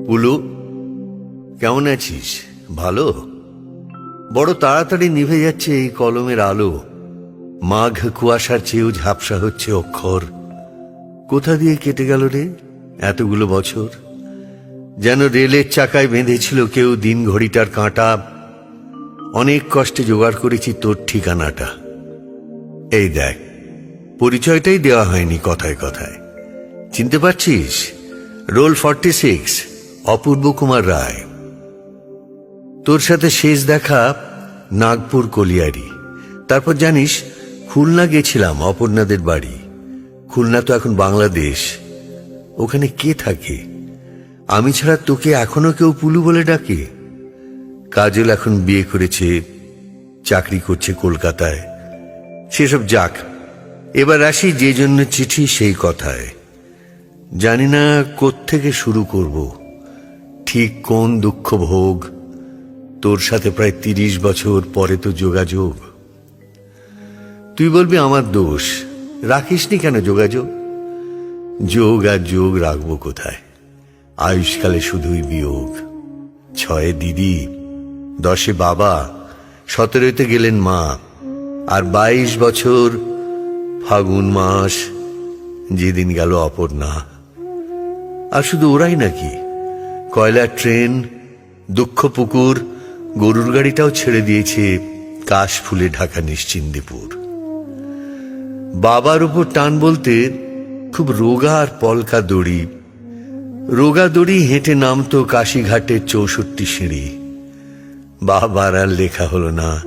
পুলু, কেমন আছিস? ভালো? বড় তাড়াতাড়ি নিভে যাচ্ছে এই কলমের আলো। মাঘ কুয়াশার চেয়েও ঝাপসা হচ্ছে অক্ষর। কোথা দিয়ে কেটে গেল রে এতগুলো বছর? যেন রেলের চাকায় বেঁধেছিল কেউ দিন ঘড়িটার কাঁটা। অনেক কষ্টে জোগাড় করেছি তোর ঠিকানাটা। এই দেখ, পরিচয়টাই দেওয়া হয়নি কথায় কথায়। চিনতে পারছিস? রোল 46, অপূর্ব কুমার রায়। তোর সাথে শেষ দেখা নাগপুর কলিয়ারি। তারপর জানিস খুলনা গেছিলাম অপর্ণাদের বাড়ি। খুলনা তো এখন বাংলাদেশ। ওখানে কে থাকে? আমি ছাড়া তোকে এখনো কেউ পুলু বলে ডাকে? কাজল এখন বিয়ে করেছে, চাকরি করছে কলকাতায়। সেসব যাক, এবার আসি যে জন্য চিঠি সেই কথায়। জানি না কোত্থেকে শুরু করব, ঠিক কোন দুঃখ ভোগ। তোর সাথে প্রায় 30 বছর পরে তো যোগাযোগ। তুই বলবি আমার দোষ, রাখিসনি কেন যোগাযোগ? যোগ আর যোগ রাখবো কোথায়? আয়ুষ্কালে শুধুই বিয়োগ। 6 দিদি, 10 বাবা, 17তে গেলেন মা, আর 22 বছর ফাগুন মাস যেদিন গেল অপর্ণা। আর শুধু ওরাই নাকি, কয়লার ট্রেন, দুঃখ পুকুর, গরুর গাড়িটাও ছেড়ে দিয়েছে কাশ ফুলে ঢাকা নিশ্চিন্দিপুর। বাবার উপর টান বলতে খুব রোগা আর পলকা দড়ি। রোগা দড়ি হেঁটে নামতো কাশীঘাটের 64 সিঁড়ি। বাবার আর লেখা হলো না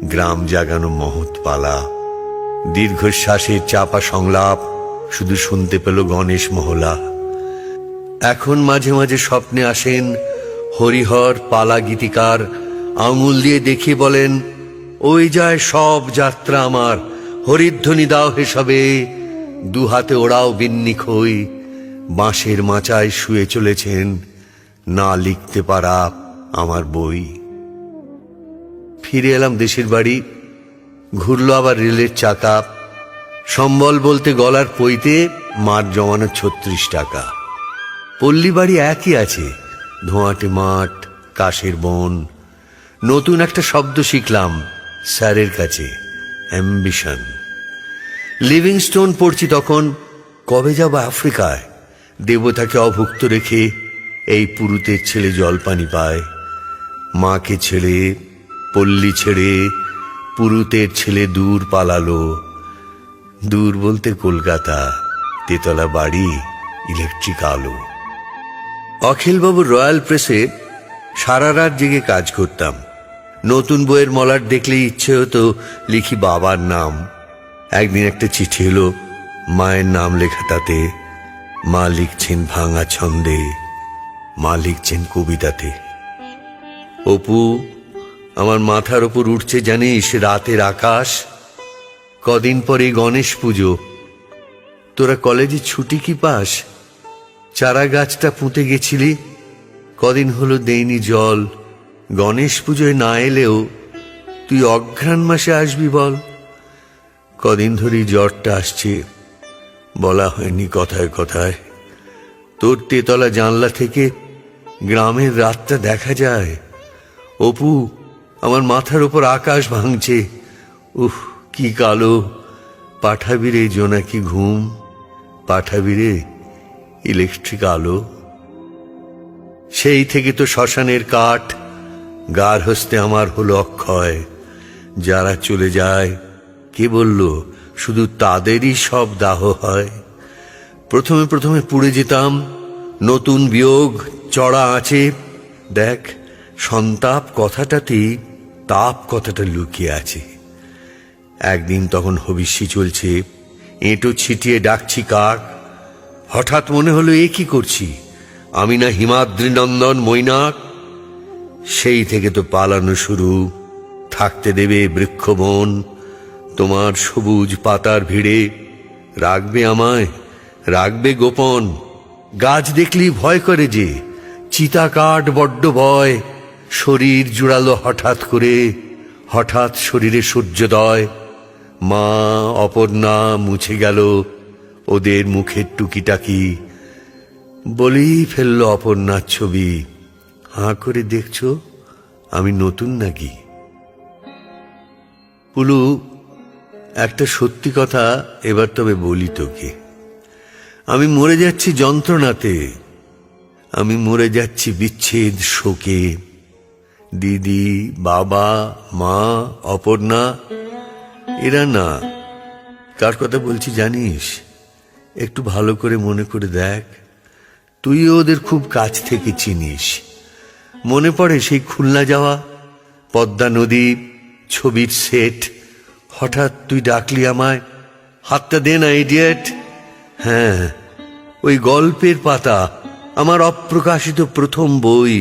গ্রাম জাগানো মহৎ পালা। দীর্ঘশ্বাসের চাপা সংলাপ শুধু শুনতে পেল গণেশ মহলা। এখন মাঝে মাঝে স্বপ্নে আসেন হরিহর পালা গীতিকার, আঙুল দিয়ে দেখিয়ে বলেন, ওই যায় সব যাত্রা আমার, হরিধ্বনি দাও হে সবে। দুহাতে ওড়াও বিন্নি খই, বাঁশের মাচায় শুয়ে চলেছেন না লিখতে পারা আমার বই। ফিরে এলাম দেশের বাড়ি। ঘুরলো আবার রেলের চাকা। সম্বল বলতে গলার পইতে মার জমানো 36 টাকা। পল্লী বাড়ি একই আছে, ধোঁয়াটে মাঠ, কাশের বন। নতুন একটা শব্দ শিখলাম স্যারের কাছে, অ্যাম্বিশন। লিভিংস্টোন পড়ছি তখন। কবে যাব আফ্রিকায়? দেবতাকে অভুক্ত রেখে এই পুরুতের ছেলে জলপানি পায়। মাকে ছেড়ে, পল্লী ছেড়ে, পুরুতের ছেলে দূর পালালো। দূর বলতে কলকাতা, তেতলা বাড়ি, ইলেকট্রিক আলো। অখিলবাবুর রয়্যাল প্রেসে সারা রাত জেগে কাজ করতাম। নতুন বইয়ের মলাট দেখলেই ইচ্ছে হতো লিখি বাবার নাম। একদিন একটা চিঠি এলো, মায়ের নাম লেখা তাতে। মা লিখছেন ভাঙা ছন্দে, মা লিখছেন কবিতাতে। অপু, আমার মাথার ওপর উঠছে জানিস রাতের আকাশ। কদিন পরে গণেশ পুজো। তোরা কলেজে ছুটি কি পাস? চারা গাছটা পুঁতে গেছিলি, কদিন হলো দেইনি জল। গণেশ পুজোয় না এলেও তুই অঘ্রাণ মাসে আসবি বল। কদিন ধরেই জ্বরটা আসছে, বলা হয়নি কথায় কথায়। তোর তেতলা জানলা থেকে গ্রামের রাতটা দেখা যায়। অপু, আমার মাথার ওপর আকাশ ভাঙছে। উহ, কি কালো। পাঠাবি রে জোনাকি ঘুম, পাঠাবি রে ইলেকট্রিক আলো। সেই থেকে তো শ্মশানের কাঠ, গার হস্তে আমার হলো অক্ষয়। যারা চলে যায়, কে বলল শুধু তাদেরই সব দাহ হয়? প্রথমে প্রথমে পুড়ে যেতাম, নতুন বিয়োগ চড়া আছে। দেখ, সন্তাপ কথাটাতেই তাপ কথাটা লুকিয়ে আছে। একদিন তখন হবিষ্যি চলছে, এঁটো ছিটিয়ে ডাকছি কাক। হঠাৎ মনে হলো এ কি করছি, আমি না হিমাদ্রি নন্দন মৈনাক? সেই থেকে তো পালানো শুরু। থাকতে দেবে বৃক্ষবন তোমার সবুজ পাতার ভিড়ে? রাখবে আমায়, রাখবে গোপন? গাছ দেখলি ভয় করে যে, চিতা কাঠ বড্ড ভয়। শরীর জুড়ালো হঠাৎ করে, হঠাৎ শরীরে সূর্যোদয়। মা অপর্ণা মুছে গেল ওদের মুখের টুকিটাকি। বলেই ফেললো অপর্ণার ছবি। হাঁ করে দেখছো আমি নতুন নাকি? পুলু, একটা সত্যি কথা এবার তবে বলি তোকে। আমি মরে যাচ্ছি যন্ত্রণাতে, আমি মরে যাচ্ছি বিচ্ছেদ শোকে। দিদি, বাবা, মা, অপর্ণা, এরা না। কার কথা বলছি জানিস? একটু ভালো করে মনে করে দেখ, তুইও ওদের খুব কাছ থেকে চিনিস। মনে পড়ে সেই খুলনা যাওয়া, পদ্মা নদী, ছবির সেট। হঠাৎ তুই ডাকলি আমায়, হাতটা দে না ইডিয়েট। হ্যাঁ, ওই গল্পের পাতা, আমার অপ্রকাশিত প্রথম বই।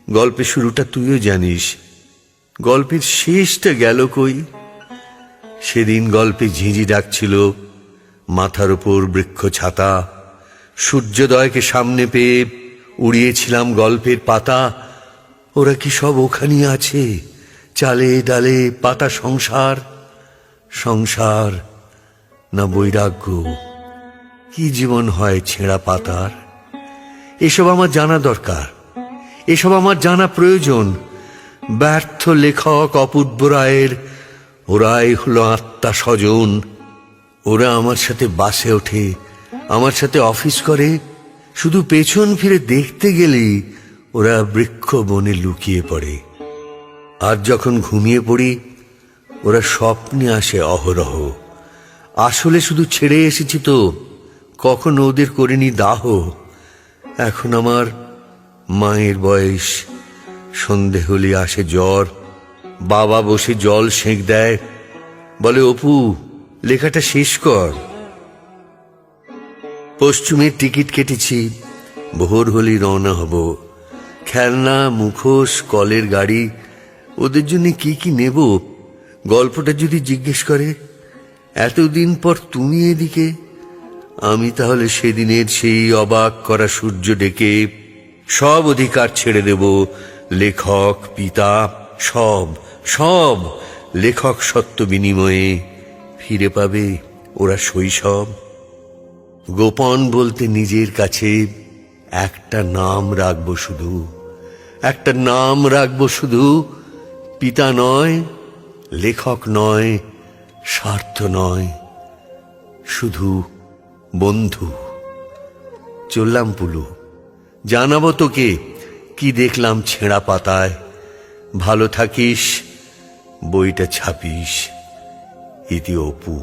গল্পের শুরুটা তুইও জানিস, গল্পের শেষটা গেল কই? সেদিন গল্পে ঝিঁঝি ডাকছিল, মাথার উপর বৃক্ষ ছাতা। সূর্যোদয়কে সামনে পেয়ে উড়িয়েছিলাম গল্পের পাতা। ওরা কি সব ওখানেই আছে? চালে ডালে পাতা সংসার, সংসার না বৈরাগ্য? কি জীবন হয় ছেঁড়া পাতার? এসব আমার জানা দরকার, এসব আমার জানা প্রয়োজন। ব্যর্থ লেখক অপূর্ব রায়ের ওরাই হলো আত্মা স্বজন। ওরা আমার সাথে বাসে ওঠে, আমার সাথে অফিস করে, শুধু পেছন ফিরে দেখতে গেলেই ওরা বৃক্ষ বনে লুকিয়ে পড়ে। আর যখন ঘুমিয়ে পড়ি, ওরা স্বপ্নে আসে অহরহ। আসলে শুধু ছেড়ে এসেছি তো, কখনো ওদের করিনি দাহ। এখন আমার মায়ের বয়স, সন্ধে হলে আসে জ্বর। বাবা বসে জল সেঁক দেয়, বলে অপু লেখাটা শেষ কর। পশ্চিমের টিকিট কেটেছি, ভোর হলেই রওনা হব। খেলনা, মুখোশ, কলের গাড়ি, ওদের জন্য কি কি নেব? গল্পটা যদি জিজ্ঞেস করে, এতদিন পর তুমি এদিকে, আমি তাহলে সেদিনের সেই অবাক করা সূর্য ডেকে সব অধিকার ছেড়ে দেব। লেখক, পিতা, সব সব লেখক সত্য বিনিময়ে ফিরে পাবে ওরা শৈশব। গোপন বলতে নিজের কাছে একটা নাম রাখবো শুধু, একটা নাম রাখবো শুধু। পিতা নয়, লেখক নয়, স্বার্থ নয়, শুধু বন্ধু। চললাম পুলু, জানাবো তোকে কি দেখলাম ছেঁড়া পাতায়। ভালো থাকিস, বইটা ছাপিস। ইতি অপু,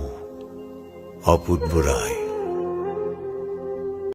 অপূর্ব রায়।